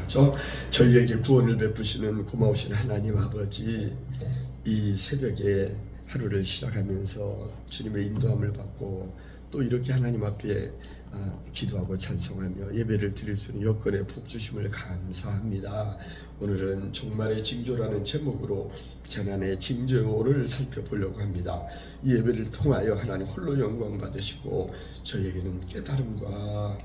기도하죠. 저희에게 구원을 베푸시는 고마우신 하나님 아버지, 이 새벽에 하루를 시작하면서 주님의 인도함을 받고 또 이렇게 하나님 앞에 기도하고 찬송하며 예배를 드릴 수 있는 여건에 복 주심을 감사합니다. 오늘은 종말의 징조라는 제목으로 재난의 징조를 살펴보려고 합니다. 이 예배를 통하여 하나님 홀로 영광 받으시고 저희에게는 깨달음과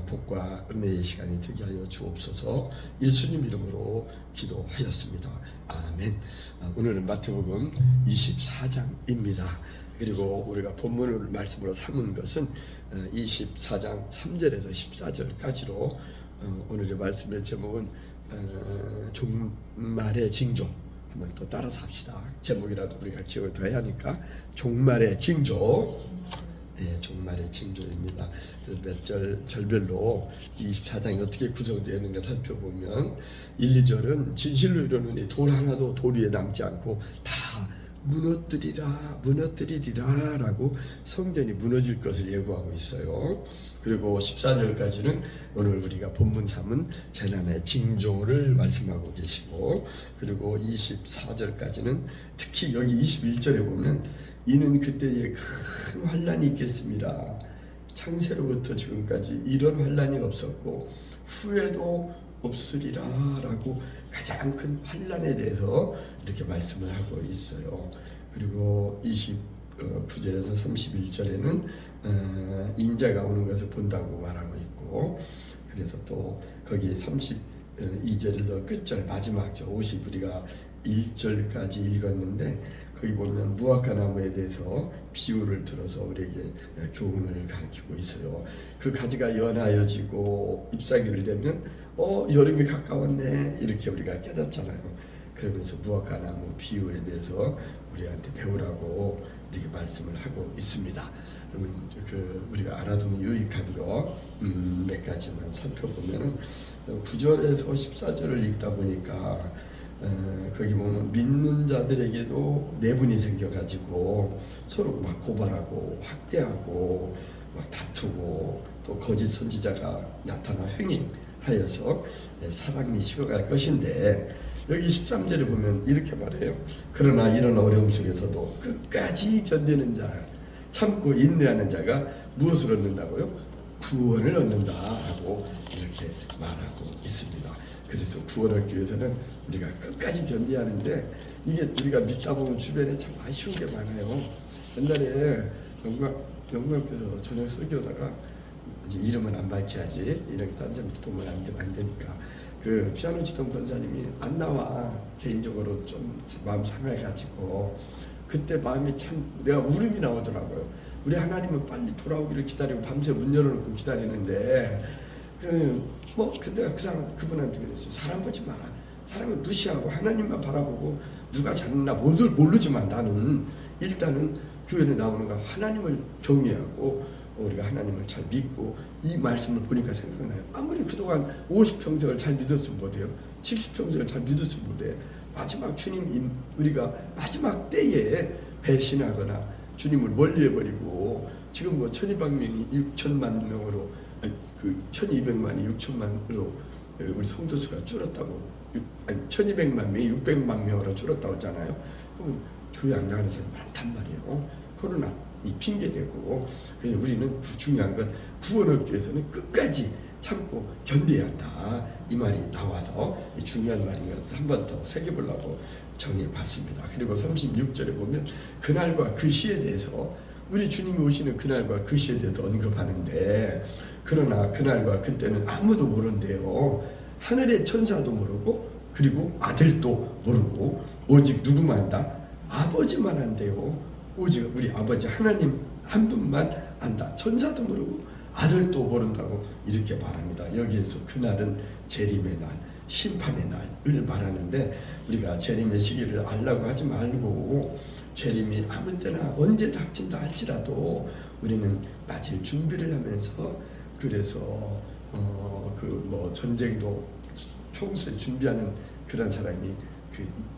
복과 은혜의 시간이 되게 하여 주옵소서. 예수님 이름으로 기도하였습니다. 아멘. 오늘은 마태복음 24장입니다. 그리고 우리가 본문을 말씀으로 삼은 것은 24장 3절에서 14절까지로 오늘의 말씀의 제목은 종말의 징조. 한번 또 따라서 합시다. 제목이라도 우리가 기억을 더 해야 하니까 종말의 징조. 네, 종말의 징조입니다. 몇 절별로 24장이 어떻게 구성되어 있는가 살펴보면 1, 2절은 진실로 이르노니 돌 하나도 돌 위에 남지 않고 다 무너뜨리리라 라고 성전이 무너질 것을 예고하고 있어요. 그리고 14절까지는 오늘 우리가 본문 삼은 재난의 징조를 말씀하고 계시고, 그리고 24절까지는 특히 여기 21절에 보면 이는 그때에 큰 환난이 있겠습니다. 창세로부터 지금까지 이런 환난이 없었고 후에도 없으리라 라고 가장 큰 환난에 대해서 이렇게 말씀을 하고 있어요. 그리고 29절에서 31절에는 인자가 오는 것을 본다고 말하고 있고, 그래서 또 거기 32절에서 끝절 마지막 저 50 우리가 1절까지 읽었는데 거기 보면 무화과 나무에 대해서 비유를 들어서 우리에게 교훈을 가르치고 있어요. 그 가지가 연하여지고 잎사귀를 대면 여름이 가까웠네 이렇게 우리가 깨닫잖아요. 그러면서 무화과 나무 비유에 대해서 우리한테 배우라고 이렇게 말씀을 하고 있습니다. 그러면 우리가 알아두면 유익한 거 몇 가지만 살펴보면은 9절에서 14절을 읽다 보니까 거기 보면 믿는 자들에게도 내분이 생겨가지고 서로 막 고발하고 학대하고 막 다투고 또 거짓 선지자가 나타나 횡행하여서 사랑이 식어갈 것인데, 여기 13절에 보면 이렇게 말해요. 그러나 이런 어려움 속에서도 끝까지 견디는 자, 참고 인내하는 자가 무엇을 얻는다고요? 구원을 얻는다라고 이렇게 말하고 있습니다. 그래서 구원 얻기 위해서는 우리가 끝까지 견디하는데, 이게 우리가 믿다 보면 주변에 참 아쉬운 게 많아요. 옛날에 영광교에서 저녁 설교하다가 이제 이름은 안 밝혀야지, 이렇게 딴 사람 보면 안 되니까 그 피아노 치던 권사님이 안 나와. 개인적으로 좀 마음 상해가지고 그때 마음이 참 내가 울음이 나오더라고요. 우리 하나님은 빨리 돌아오기를 기다리고 밤새 문 열어놓고 기다리는데 근데 그분한테 그랬어요. 사람 보지 마라. 사람은 무시하고 하나님만 바라보고 누가 잘했나 모르지만 나는 일단은 교회에 나오는 거 하나님을 경외하고 우리가 하나님을 잘 믿고, 이 말씀을 보니까 생각나요. 아무리 그동안 50평생을 잘 믿었으면 못해요. 70평생을 잘 믿었으면 못해. 마지막 주님 우리가 마지막 때에 배신하거나 주님을 멀리해버리고 지금 1200명이 6천만 명으로 1200만이 6천만으로 우리 성도수가 줄었다고, 1200만 명이 600만 명으로 줄었다고 했잖아요. 그럼 교회 안 나가는 사람이 많단 말이에요. 코로나 이 핑계대고. 그래서 우리는 중요한 건 구원 얻기 위해서는 끝까지 참고 견뎌야 한다, 이 말이 나와서 이 중요한 말이어서 한 번 더 새겨보려고 정해봤습니다. 그리고 36절에 보면 그날과 그 시에 대해서, 우리 주님이 오시는 그날과 그 시에 대해서 언급하는데, 그러나 그날과 그때는 아무도 모른대요. 하늘의 천사도 모르고 그리고 아들도 모르고 오직 누구만 안다? 아버지만 안대요. 오직 우리 아버지 하나님 한 분만 안다. 천사도 모르고 아들도 모른다고 이렇게 말합니다. 여기에서 그날은 재림의 날, 심판의 날을 말하는데, 우리가 재림의 시기를 알라고 하지 말고 재림이 아무 때나 언제 닥친다 할지라도 우리는 맞을 준비를 하면서, 그래서 전쟁도 평소에 준비하는 그런 사람이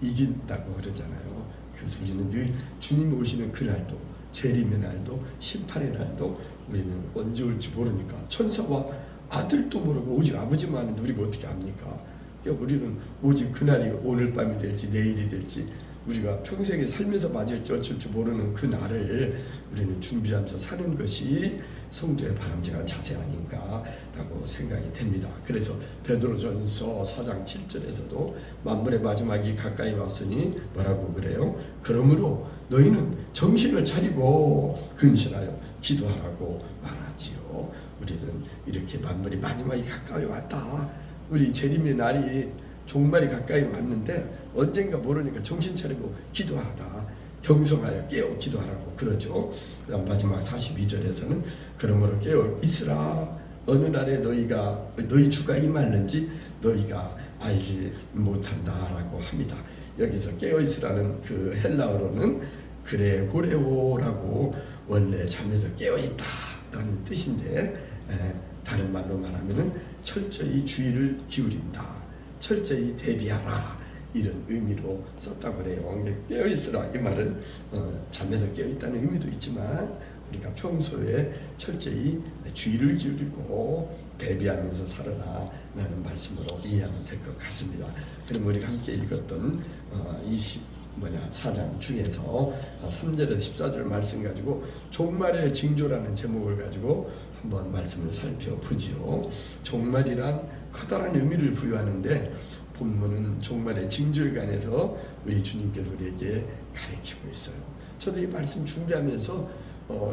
이긴다고 그러잖아요. 그래서 우리는 늘 주님이 오시는 그날도, 재림의 날도, 심판의 날도 우리는 언제 올지 모르니까 천사와 아들도 모르고 오직 아버지만 아는데 우리가 어떻게 압니까? 그러니까 우리는 오직 그날이 오늘 밤이 될지 내일이 될지 우리가 평생에 살면서 맞을지 어쩔지 모르는 그 날을 우리는 준비하면서 사는 것이 성도의 바람직한 자세 아닌가라고 생각이 됩니다. 그래서 베드로전서 4장 7절에서도 만물의 마지막이 가까이 왔으니 뭐라고 그래요? 그러므로 너희는 정신을 차리고 근신하여 기도하라고 말하지요. 우리는 이렇게 만물이 마지막이 가까이 왔다. 우리 재림의 날이 종말이 가까이 왔는데 언젠가 모르니까 정신 차리고 기도하다. 경성하여 깨어 기도하라고 그러죠. 그다음 마지막 42절에서는 그러므로 깨어 있으라. 어느 날에 너희 주가 임하는지 너희가 알지 못한다라고 합니다. 여기서 깨어 있으라는 그 헬라어로는 그레고레오라고 원래 잠에서 깨어 있다라는 뜻인데 다른 말로 말하면은 철저히 주의를 기울인다. 철저히 대비하라. 이런 의미로 썼다고 그래요. 깨어있으라 이 말은 잠에서 깨어있다는 의미도 있지만 우리가 평소에 철저히 주의를 기울이고 대비하면서 살아라 라는 말씀으로 이해하면 될 것 같습니다. 그럼 우리가 함께 읽었던 4장 중에서 3절에서 14절 말씀 가지고 종말의 징조라는 제목을 가지고 한번 말씀을 살펴보지요. 종말이란 커다란 의미를 부여하는데 본문은 종말의 징조에 관해서 우리 주님께서 우리에게 가르치고 있어요. 저도 이 말씀 준비하면서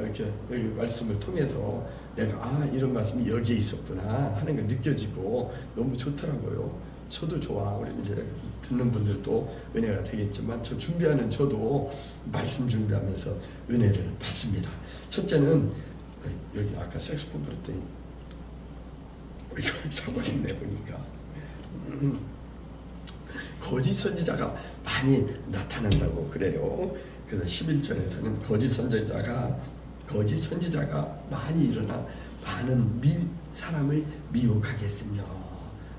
이렇게 여기 말씀을 통해서 내가 이런 말씀이 여기에 있었구나 하는 걸 느껴지고 너무 좋더라고요. 저도 좋아. 우리 이제 듣는 분들도 은혜가 되겠지만 저 준비하는 저도 말씀 준비하면서 은혜를 받습니다. 첫째는 여기 아까 색소폰 불었더니 이걸 사버렸네 보니까 거짓 선지자가 많이 나타난다고 그래요. 그래서 11절에서는 거짓 선지자가 많이 일어나 많은 사람을 미혹하겠으며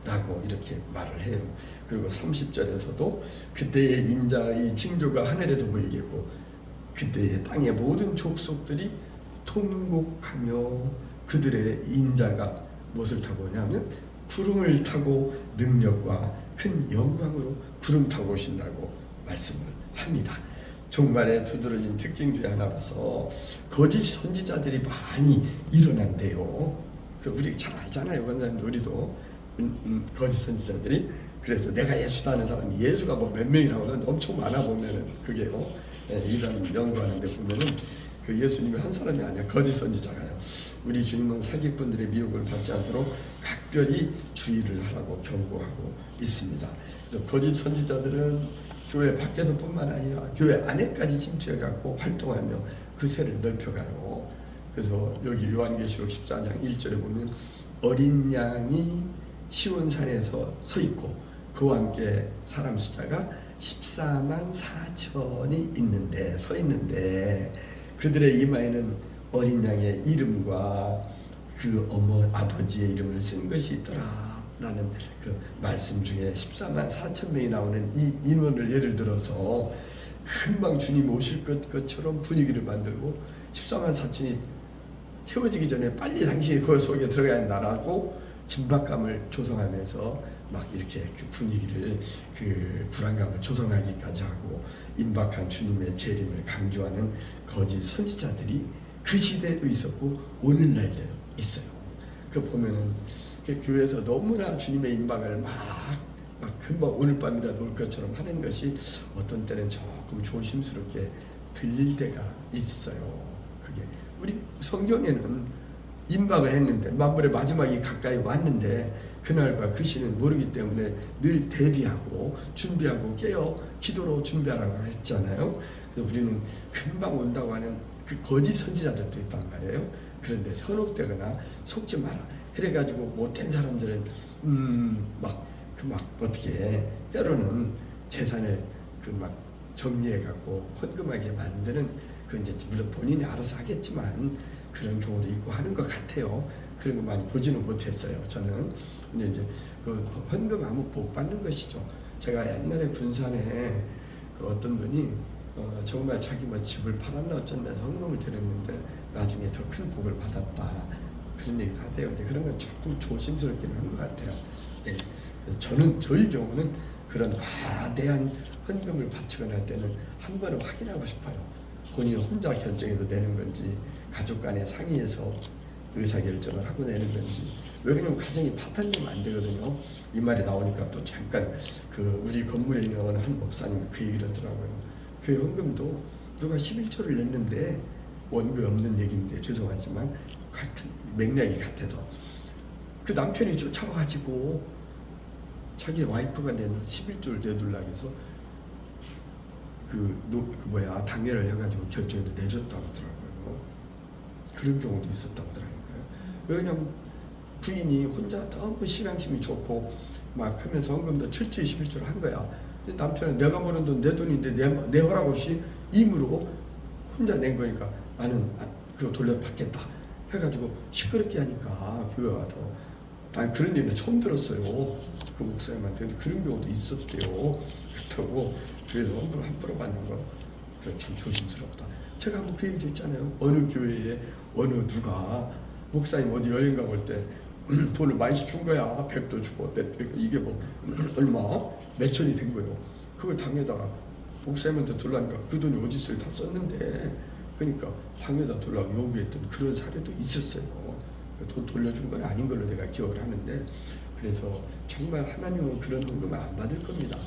라고 이렇게 말을 해요. 그리고 30절에서도 그때의 인자의 징조가 하늘에서 보이겠고 그때의 땅의 모든 족속들이 통곡하며 그들의 인자가 무엇을 타고 오냐면 구름을 타고 능력과 큰 영광으로 구름 타고 오신다고 말씀을 합니다. 종말에 두드러진 특징 중에 하나로서 거짓 선지자들이 많이 일어난대요. 우리 잘 알잖아요. 원장님 우리도 거짓 선지자들이. 그래서 내가 예수다 하는 사람이 예수가 뭐 몇 명이라고 하는데 엄청 많아 보면은 그게요. 이단 연구하는데 보면은 그 예수님이 한 사람이 아니야. 거짓 선지자가요. 우리 주님은 사기꾼들의 미혹을 받지 않도록 각별히 주의를 하라고 경고하고 있습니다. 그래서 거짓 선지자들은 교회 밖에서뿐만 아니라 교회 안에까지 침투해갖고 활동하며 그 세를 넓혀가요. 그래서 여기 요한계시록 14장 1절에 보면 어린 양이 시온산에서 서 있고 그와 함께 사람 숫자가 14만 4천이 있는데 서 있는데 그들의 이마에는 어린 양의 이름과 그 아버지의 이름을 쓴 것이 있더라 라는 그 말씀 중에 14만 4천 명이 나오는 이 인원을 예를 들어서 금방 주님 오실 것처럼 분위기를 만들고 14만 4천이 채워지기 전에 빨리 당신이 그 속에 들어가야 한다라고 긴박감을 조성하면서 막 이렇게 그 분위기를 그 불안감을 조성하기까지 하고 임박한 주님의 재림을 강조하는 거짓 선지자들이 그 시대에도 있었고 오늘날도 있어요. 그 보면은 그 교회에서 너무나 주님의 임박을 막 금방 오늘 밤이라도 올 것처럼 하는 것이 어떤 때는 조금 조심스럽게 들릴 때가 있어요. 그게 우리 성경에는 임박을 했는데 만물의 마지막이 가까이 왔는데 그날과 그 시는 모르기 때문에 늘 대비하고 준비하고 깨어 기도로 준비하라고 했잖아요. 그래서 우리는 금방 온다고 하는 그 거짓 선지자들도 있단 말이에요. 그런데 현혹되거나 속지 마라. 그래가지고 못된 사람들은 어떻게 때로는 재산을 정리해갖고 헌금하게 만드는 그 이제 물론 본인이 알아서 하겠지만 그런 경우도 있고 하는 것 같아요. 그런 거 많이 보지는 못했어요. 저는 근데 이제 그 헌금하면 복 받는 것이죠. 제가 옛날에 군산에 그 어떤 분이 정말 자기 집을 팔았나 어쩐다 해서 헌금을 드렸는데 나중에 더 큰 복을 받았다. 그런 얘기도 하대요. 근데 그런 건 조금 조심스럽기는 한 것 같아요. 예. 저는 저희 경우는 그런 과대한 헌금을 바치거나 할 때는 한 번은 확인하고 싶어요. 본인 혼자 결정해서 내는 건지 가족 간에 상의해서 의사결정을 하고 내는 건지. 왜냐면 가정이 파탄되면 안 되거든요. 이 말이 나오니까 또 잠깐 우리 건물에 있는 어느 한 목사님이 그 얘기를 하더라고요. 교회 헌금도 누가 11조를 냈는데 원고에 없는 얘기인데 죄송하지만 같은 맥락이 같아서 그 남편이 쫓아와가지고 자기 와이프가 낸 11조를 내둘라고 해서 당회를 해가지고 결정해서 내줬다고 하더라고요. 그런 경우도 있었다고 하더라고요. 왜냐면 부인이 혼자 너무 신앙심이 좋고 막 하면서 헌금도 철저히 11조를 한 거야. 근데 남편은 내가 버는 돈 내 돈인데 내 허락 없이 임으로 혼자 낸 거니까 나는 그거 돌려받겠다 해가지고 시끄럽게 하니까 교회 와서 난 그런 얘기는 처음 들었어요. 그 목사님한테. 근데 그런 경우도 있었대요. 그렇다고 그래서 헌금 함부로 받는 거 그거 참 조심스럽다. 제가 한번 그 얘기도 했잖아요. 어느 교회에 어느 누가 목사님 어디 여행 가볼 때 돈을 많이 준 거야. 100도 주고 이게 뭐 얼마 몇천이 된 거예요. 그걸 당에다가 목사님한테 돌라니까 그 돈이 어디 있어요? 다 썼는데. 그러니까 당에다 돌라고 요구했던 그런 사례도 있었어요. 돈 돌려준 건 아닌 걸로 내가 기억을 하는데, 그래서 정말 하나님은 그런 헌금을 안 받을 겁니다.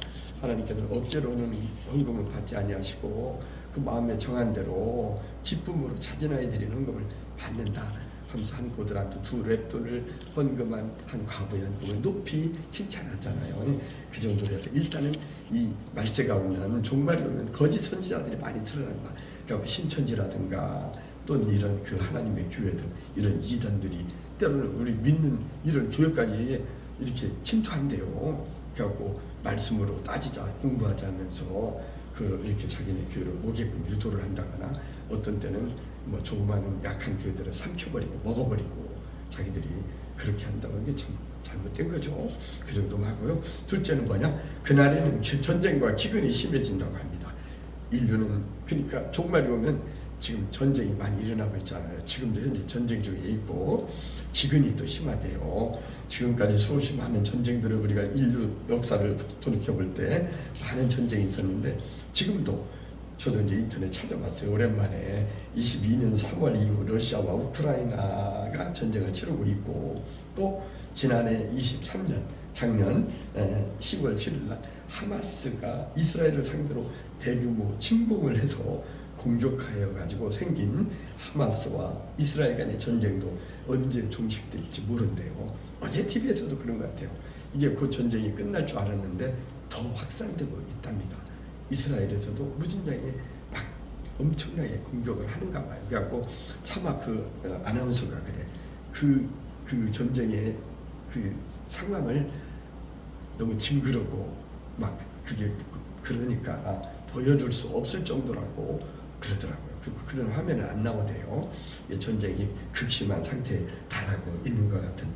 하나님께서는 억지로는 헌금을 받지 아니하시고 그 마음에 정한 대로 기쁨으로 자진하여 드린 헌금을 받는다 하면서 한 고들한테 2랩돈을 헌금한 한 과부의 헌금을 높이 칭찬하잖아요. 그 정도로 해서 일단은 이 말세가 오면 종말이 오면 거짓 선지자들이 많이 드러난다. 그러니까 신천지라든가 또는 이런 그 하나님의 교회들 이런 이단들이 때로는 우리 믿는 이런 교회까지 이렇게 침투한대요. 그래갖고 말씀으로 따지자 공부하자 하면서 이렇게 자기네 교회로 오게끔 유도를 한다거나 어떤 때는 뭐 조그마한 약한 교회들을 삼켜버리고 먹어버리고 자기들이 그렇게 한다는 게 참 잘못된 거죠. 그 정도만 하고요. 둘째는 뭐냐? 그날에는 전쟁과 기근이 심해진다고 합니다. 인류는 그러니까 종말이 오면 지금 전쟁이 많이 일어나고 있잖아요. 지금도 현재 전쟁 중에 있고 기근이 또 심하대요. 지금까지 수없이 많은 전쟁들을 우리가 인류 역사를 돌이켜볼 때 많은 전쟁이 있었는데 지금도 저도 이제 인터넷 찾아봤어요. 오랜만에 22년 3월 이후 러시아와 우크라이나가 전쟁을 치르고 있고 또 지난해 23년 작년 10월 7일 날 하마스가 이스라엘을 상대로 대규모 침공을 해서 공격하여 가지고 생긴 하마스와 이스라엘 간의 전쟁도 언제 종식될지 모른대요. 어제 TV에서도 그런 것 같아요. 이게 그 전쟁이 끝날 줄 알았는데 더 확산되고 있답니다. 이스라엘에서도 무진장에 막 엄청나게 공격을 하는가 봐요. 그래갖고 차마 아나운서가 그래. 그 전쟁의 그 상황을 너무 징그럽고 막 그게 그러니까 보여줄 수 없을 정도라고 그러더라고요. 그런 화면은 안 나오대요. 전쟁이 극심한 상태에 달하고 있는 것 같은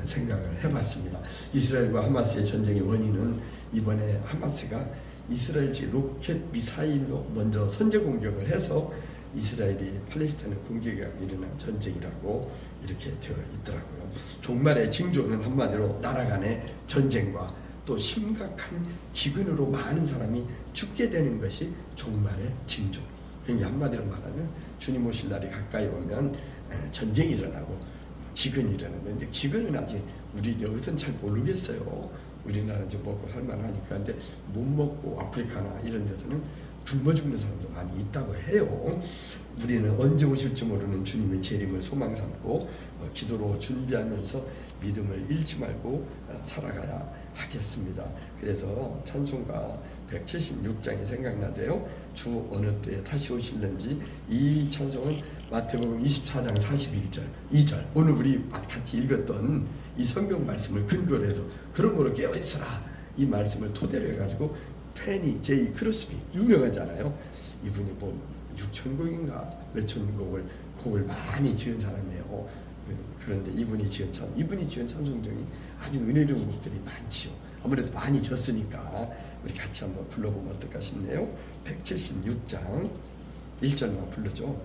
생각을 해봤습니다. 이스라엘과 하마스의 전쟁의 원인은 이번에 하마스가 이스라엘식 로켓 미사일로 먼저 선제 공격을 해서 이스라엘이 팔레스타인을 공격하고 일어난 전쟁이라고 이렇게 되어 있더라고요. 종말의 징조는 한마디로 나라 간의 전쟁과 또 심각한 기근으로 많은 사람이 죽게 되는 것이 종말의 징조. 그러니까 한마디로 말하면 주님 오실 날이 가까이 오면 전쟁이 일어나고 기근이 일어나는데 기근은 아직 우리 여기서는 잘 모르겠어요. 우리나라는 이제 먹고 살만하니까. 근데 못 먹고 아프리카나 이런 데서는 굶어 죽는 사람도 많이 있다고 해요. 우리는 언제 오실지 모르는 주님의 재림을 소망 삼고 기도로 준비하면서 믿음을 잃지 말고 살아가야 하겠습니다. 그래서 찬송가 176장이 생각나대요. 주 어느 때에 다시 오실는지. 이 찬송은 마태복음 24장 41절 2절 오늘 우리 같이 읽었던 이 성경 말씀을 근거로 해서 그러므로 깨어있으라 이 말씀을 토대로 해가지고 페니 제이 크로스비 유명하잖아요. 이분이 뭐 6,000곡인가 몇천 곡을 많이 지은 사람이에요. 그런데 이분이 지은 찬송 중에 아주 은혜로운 곡들이 많지요. 아무래도 많이 졌으니까 우리 같이 한번 불러보면 어떨까 싶네요. 176장 1절만 불러줘.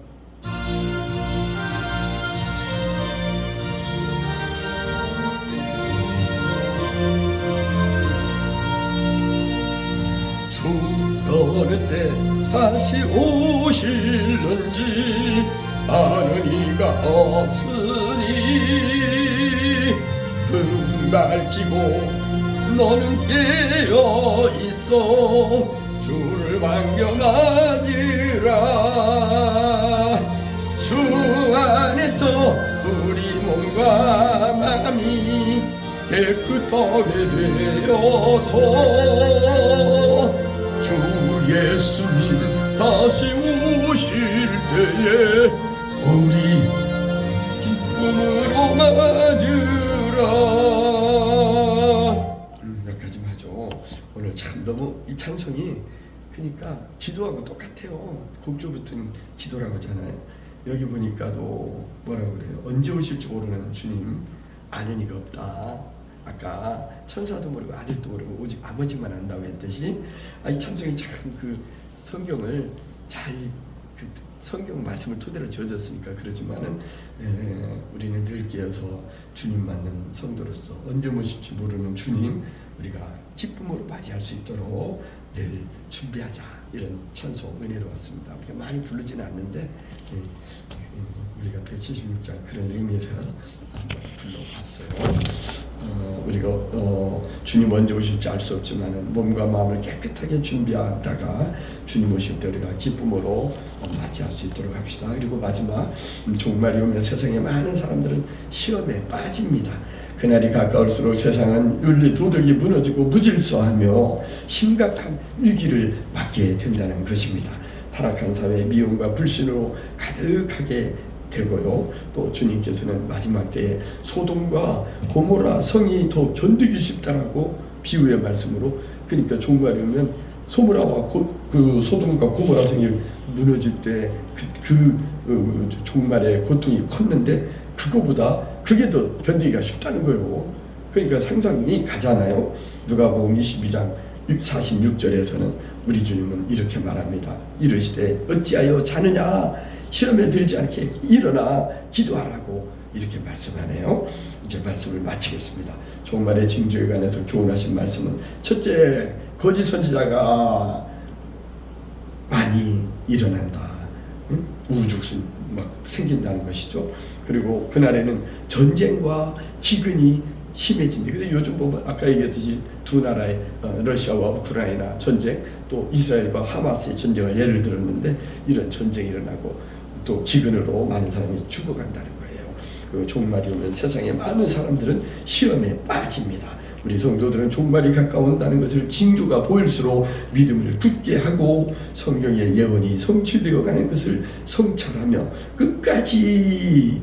어느 때 다시 오실는지 아는 이가 없으니 등 밝히고 너는 깨어 있어 주를 반경하지라. 주 안에서 우리 몸과 마음이 깨끗하게 되어서 주 예수님 다시 오실 때에 우리 기쁨으로 맞으라. 여기까지만 하죠. 오늘 참 너무 이 찬송이 그러니까 기도하고 똑같아요. 곡조부터는 기도라고 하잖아요. 여기 보니까도 뭐라고 그래요? 언제 오실지 모르는 주님, 아는 이가 없다. 아까 천사도 모르고 아들도 모르고 오직 아버지만 안다고 했듯이, 이 찬송이 참 그 성경을 잘 그 성경 말씀을 토대로 지어졌으니까 그렇지만은 우리는 늘 깨어서 주님 만난 성도로서 언제 오실지 모르는 주님 우리가 기쁨으로 맞이할 수 있도록 늘 준비하자, 이런 찬송 은혜로 왔습니다. 우리가 많이 부르지는 않는데 우리가 176장 그런 의미에서 한번 불러봤어요. 우리가 주님 언제 오실지 알 수 없지만은 몸과 마음을 깨끗하게 준비하다가 주님 오실 때 우리가 기쁨으로 맞이할 수 있도록 합시다. 그리고 마지막, 종말이 오면 세상에 많은 사람들은 시험에 빠집니다. 그날이 가까울수록 세상은 윤리 도덕이 무너지고 무질서하며 심각한 위기를 맞게 된다는 것입니다. 타락한 사회, 미움과 불신으로 가득하게 되고요. 또 주님께서는 마지막 때에 소돔과 고모라 성이 더 견디기 쉽다라고 비유의 말씀으로, 그러니까 종말이 오면 소모라와 그 소돔과 고모라 성이 무너질 때 종말의 고통이 컸는데 그거보다 그게 더 견디기가 쉽다는 거예요. 그러니까 상상이 가잖아요. 누가복음 22장 46절에서는 우리 주님은 이렇게 말합니다. 이르시되 어찌하여 자느냐, 시험에 들지 않게 일어나 기도하라고 이렇게 말씀하네요. 이제 말씀을 마치겠습니다. 종말의 징조에 관해서 교훈하신 말씀은, 첫째, 거짓 선지자가 많이 일어난다. 우후죽순 막 생긴다는 것이죠. 그리고 그날에는 전쟁과 기근이 심해진다. 근데 요즘 보면 아까 얘기했듯이 두 나라의 러시아와 우크라이나 전쟁, 또 이스라엘과 하마스의 전쟁을 예를 들었는데, 이런 전쟁이 일어나고 또 기근으로 많은 사람이 죽어간다는 거예요. 그 종말이 오면 세상에 많은 사람들은 시험에 빠집니다. 우리 성도들은 종말이 가까운다는 것을 징조가 보일수록 믿음을 굳게 하고 성경의 예언이 성취되어 가는 것을 성찰하며 끝까지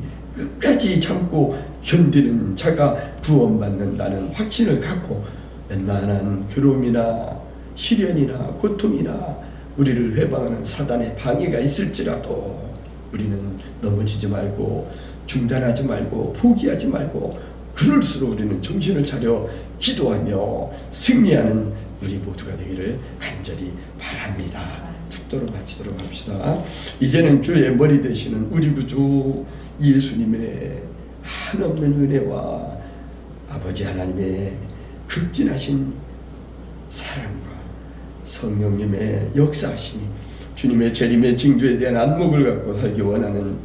참고 견디는 자가 구원받는다는 확신을 갖고 웬만한 괴로움이나 시련이나 고통이나 우리를 회방하는 사단의 방해가 있을지라도 우리는 넘어지지 말고 중단하지 말고 포기하지 말고, 그럴수록 우리는 정신을 차려 기도하며 승리하는 우리 모두가 되기를 간절히 바랍니다. 축도로 마치도록 합시다. 이제는 교회의 머리 되시는 우리 구주 예수님의 한없는 은혜와 아버지 하나님의 극진하신 사랑과 성령님의 역사하심이, 주님의 재림의 징조에 대한 안목을 갖고 살기 원하는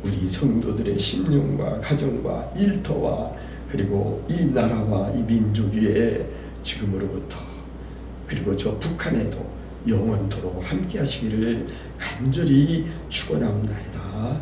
우리 성도들의 심령과 가정과 일터와 그리고 이 나라와 이 민족 위에 지금으로부터 그리고 저 북한에도 영원토록 함께 하시기를 간절히 축원하옵나이다.